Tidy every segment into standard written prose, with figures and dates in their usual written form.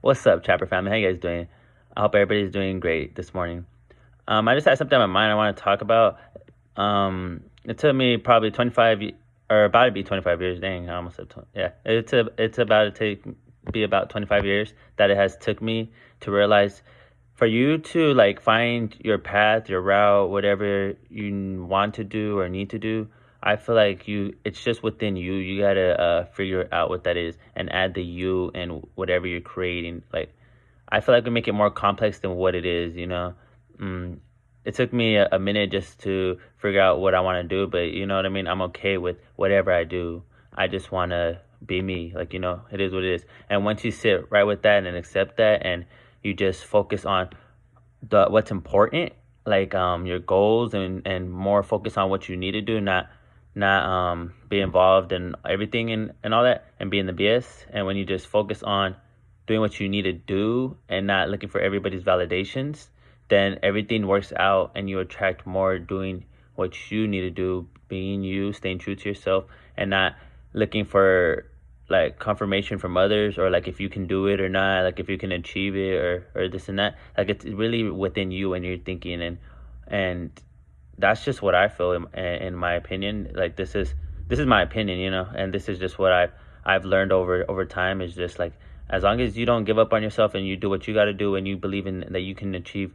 What's up, Trapper family? How you guys doing? I hope everybody's doing great this morning. I just had something on my mind I want to talk about. It took me probably 25 or about to be 25 years. Dang, I almost said 20. Yeah, it's about to be about 25 years that it has took me to realize for you to like find your path, your route, whatever you want to do or need to do. I feel like it's just within you. You gotta figure out what that is and add the you and whatever you're creating. Like, I feel like we make it more complex than what it is, you know? Mm, it took me a minute just to figure out what I want to do, but you know what I mean? I'm okay with whatever I do. I just want to be me. Like, it is what it is. And once you sit right with that and accept that and you just focus on the what's important, like your goals and more focus on what you need to do, not be involved in everything and all that and be in the BS. And when you just focus on doing what you need to do and not looking for everybody's validations, then everything works out and you attract more doing what you need to do, being you, staying true to yourself, and not looking for like confirmation from others or like if you can do it or not, like if you can achieve it or this and that. Like it's really within you and you're thinking and that's just what I feel in my opinion. Like this is my opinion, and this is just what I've learned over time is just like as long as you don't give up on yourself and you do what you got to do and you believe in that you can achieve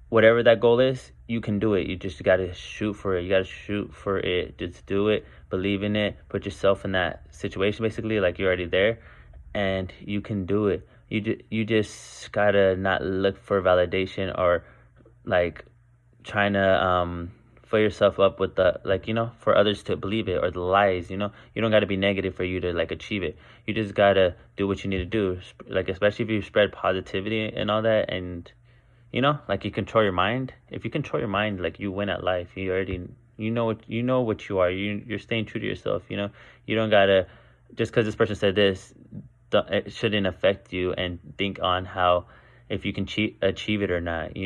whatever that goal is, you can do it. You just got to shoot for it. You got to shoot for it. Just do it. Believe in it. Put yourself in that situation basically like you're already there and you can do it. You just got to not look for validation or like trying to fill yourself up with the like for others to believe it or the lies. You don't got to be negative for you to like achieve it. You just got to do what you need to do, like especially if you spread positivity and all that. And like you control your mind. If you control your mind, like you win at life. You already you know what you are. You're staying true to yourself. You don't gotta just because this person said this, it shouldn't affect you and think on how if you can achieve it or not.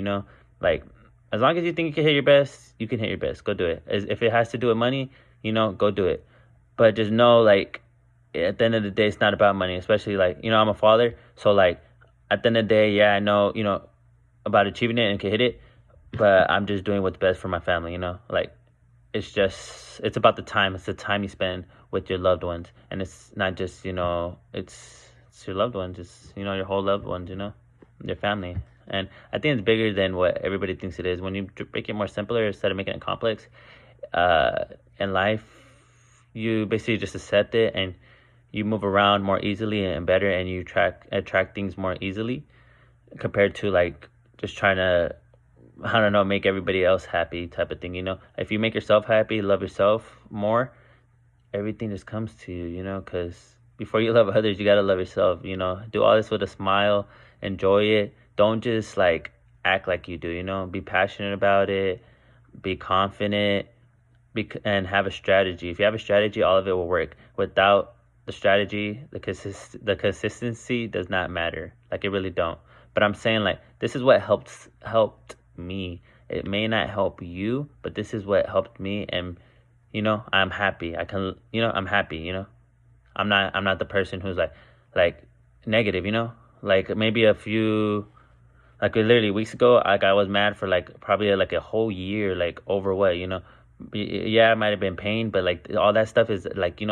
Like as long as you think you can hit your best, you can hit your best. Go do it. If it has to do with money, go do it. But just know, like at the end of the day, it's not about money. Especially like I'm a father, so like at the end of the day, yeah, I know about achieving it and can hit it, but I'm just doing what's best for my family. Like it's about the time. It's the time you spend with your loved ones, and it's not just it's your loved ones. It's your whole loved ones. Your family. And I think it's bigger than what everybody thinks it is. When you make it more simpler instead of making it complex, uh, in life, you basically just accept it and you move around more easily and better, and you attract things more easily compared to like just trying to I don't know make everybody else happy type of thing. If you make yourself happy, love yourself more, everything just comes to you. Because before you love others, you gotta love yourself. Do all this with a smile, enjoy it. Don't just like act like you do. Be passionate about it, be confident, and have a strategy. If you have a strategy, all of it will work. Without the strategy, the consistency does not matter. Like it really don't. But I'm saying like this is what helped me. It may not help you, but this is what helped me, and I'm happy. I can I'm happy. I'm not the person who's like negative. Like maybe a few like literally weeks ago, like I was mad for like probably like a whole year, like over what, yeah, it might have been pain, but like all that stuff is like, you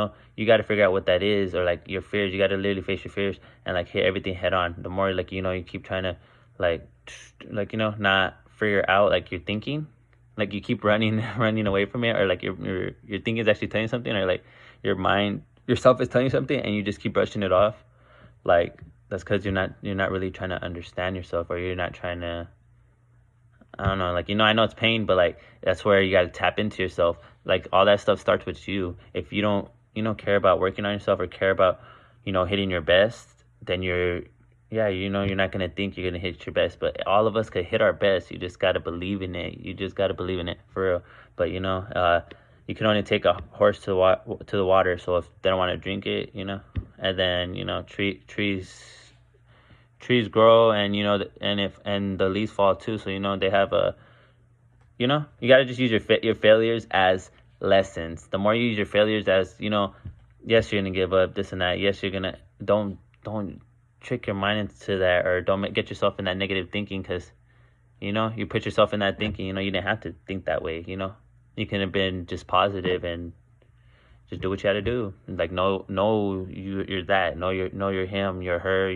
got to figure out what that is, or like your fears. You got to literally face your fears and like hit everything head on. The more like, you keep trying to like, not figure out like your thinking, like you keep running, running away from it, or like your thinking is actually telling you something, or like your mind, yourself is telling you something and you just keep brushing it off. Like that's because you're not really trying to understand yourself, or you're not trying to I don't know, like I know it's pain, but like that's where you got to tap into yourself. Like all that stuff starts with you. If you don't care about working on yourself or care about hitting your best, then yeah, you're not gonna think you're gonna hit your best. But all of us could hit our best. You just gotta believe in it. You just gotta believe in it for real. But you can only take a horse to the water. So if they don't want to drink it, and then trees grow, and and the leaves fall too, so they have a you got to just use your failures as lessons. The more you use your failures as yes, you're gonna give up this and that. Yes, you're gonna don't trick your mind into that, or don't get yourself in that negative thinking, because you put yourself in that thinking. You didn't have to think that way. You can have been just positive and just do what you had to do. Like, no, you're that. No, you're him. You're her.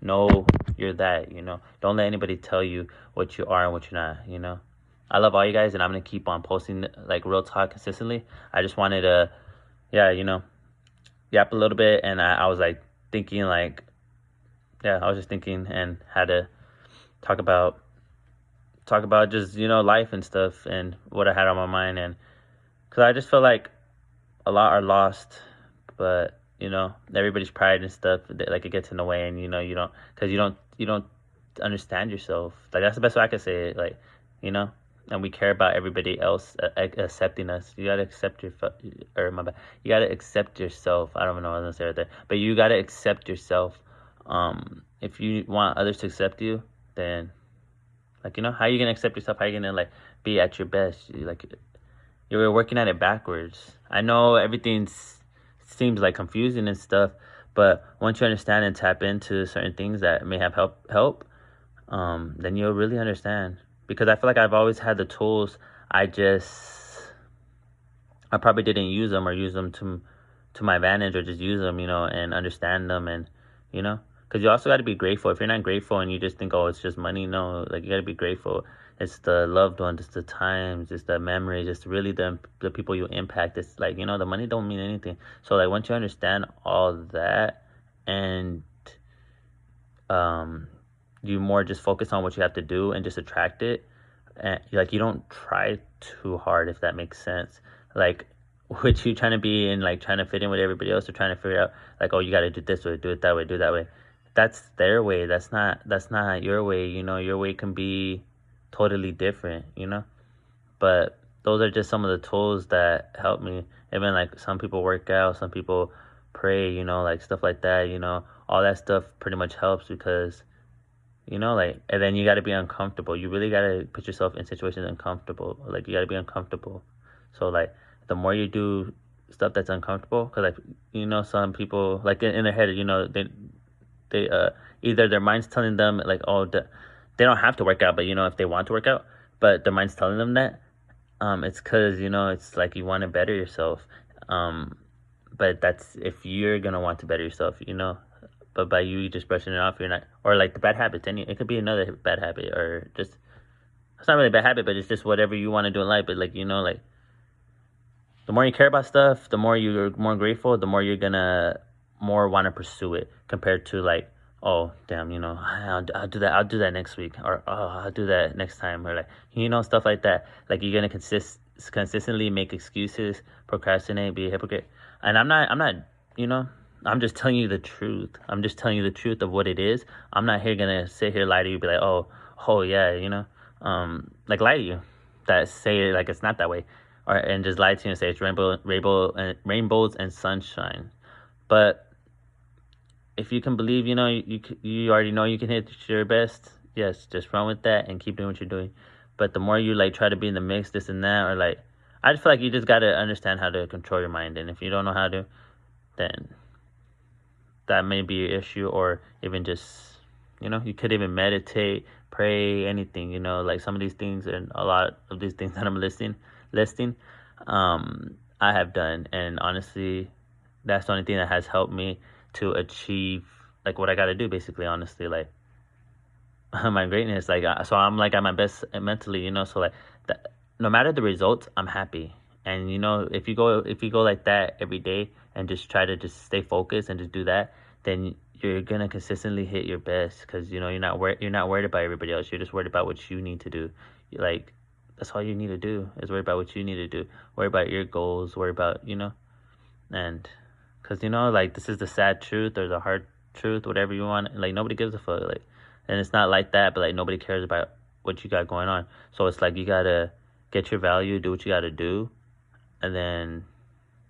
No, you're that. Don't let anybody tell you what you are and what you're not. I love all you guys, and I'm gonna keep on posting like real talk consistently. I just wanted to, yeah, yap a little bit, and I was like thinking, like, yeah, I was just thinking and had to talk about just life and stuff and what I had on my mind, and because I just feel like a lot are lost, but everybody's pride and stuff, like, it gets in the way, and you don't, because you don't understand yourself. Like, that's the best way I can say it. Like, you know and we care about everybody else accepting us. You gotta accept or my bad, you gotta accept yourself. I don't even know what I was gonna say right there, but you gotta accept yourself. If you want others to accept you, then, like, how are you gonna accept yourself? How are you gonna, like, be at your best? You're working at it backwards. I know everything seems like confusing and stuff, but once you understand and tap into certain things that may have help, then you'll really understand. Because I feel like I've always had the tools. I probably didn't use them, or use them to my advantage, or just use them, and understand them, and because you also got to be grateful. If you're not grateful and you just think, oh, it's just money, no, like, you got to be grateful. It's the loved ones, it's the times, it's the memories, it's really the people you impact. It's like, the money don't mean anything. So, like, once you understand all that, and you more just focus on what you have to do and just attract it, and, like, you don't try too hard, if that makes sense. Like, what you trying to be, and, like, trying to fit in with everybody else, or trying to figure out, like, oh, you got to do this way, do it that way, do it that way. That's their way. That's not your way. Your way can be totally different. But those are just some of the tools that help me. Even, like, some people work out, some people pray, like, stuff like that. All that stuff pretty much helps, because like, and then you got to be uncomfortable. You really got to put yourself in situations uncomfortable. Like, you got to be uncomfortable. So, like, the more you do stuff that's uncomfortable, because, like, some people, like, in their head, they either their mind's telling them, like, oh, they don't have to work out, but if they want to work out, but their mind's telling them that, it's because it's like you want to better yourself. But that's if you're gonna want to better yourself. But by you just brushing it off, you're not, or like the bad habits, it could be another bad habit, or just, it's not really a bad habit, but it's just whatever you want to do in life. But, like, like, the more you care about stuff, the more you're more grateful, the more you're gonna more want to pursue it, compared to, like, oh, damn, I'll do that. I'll do that next week, or, oh, I'll do that next time, or, like, stuff like that. Like, you're gonna consistently make excuses, procrastinate, be a hypocrite. And I'm not, I'm just telling you the truth. I'm just telling you the truth of what it is. I'm not here gonna sit here, lie to you, be like, oh yeah, like, lie to you, that say, like, it's not that way, and just lie to you and say it's rainbows and sunshine. But if you can believe, you already know you can hit your best. Yes, just run with that and keep doing what you're doing. But the more you, like, try to be in the mix, this and that, or, like, I just feel like you just gotta understand how to control your mind. And if you don't know how to, then that may be an issue. Or even just, you could even meditate, pray, anything. Like, some of these things, and a lot of these things that I'm listing, I have done, and honestly, that's the only thing that has helped me to achieve, like, what I got to do, basically. Honestly, like, my greatness, like, so I'm, like, at my best mentally. So, like, no matter the results, I'm happy. And if you go like that every day, and just try to just stay focused and just do that, then you're gonna consistently hit your best, because you're not worried about everybody else. You're just worried about what you need to do. Like, that's all you need to do, is worry about what you need to do. Worry about your goals. Worry about, and because, like, this is the sad truth, or the hard truth, whatever you want. Like, nobody gives a fuck. Like, and it's not like that, but, like, nobody cares about what you got going on. So it's like, you gotta get your value, do what you gotta do, and then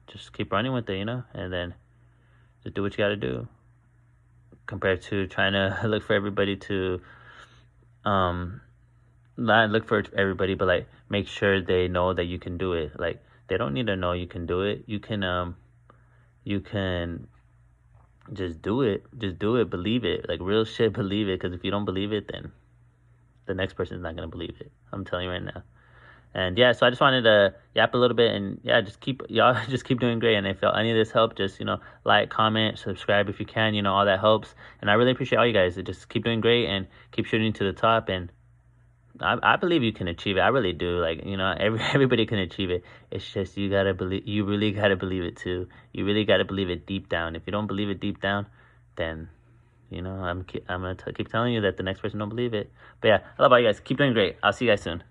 just keep running with it, and then just do what you gotta do. Compared to trying to look for everybody to, not look for everybody, but, like, make sure they know that you can do it. Like, they don't need to know you can do it. You can just do it. Just do it. Believe it. Like real shit, believe it. Because if you don't believe it, then the next person's not going to believe it. I'm telling you right now. And yeah, so I just wanted to yap a little bit, and yeah, just keep y'all just keep doing great. And if any of this helped, just like, comment, subscribe if you can. All that helps. And I really appreciate all you guys. Just keep doing great and keep shooting to the top. And I believe you can achieve it. I really do. Like everybody can achieve it. It's just you gotta believe. You really gotta believe it too. You really gotta believe it deep down. If you don't believe it deep down, then I'm gonna keep telling you that the next person don't believe it. But yeah, I love all you guys. Keep doing great. I'll see you guys soon.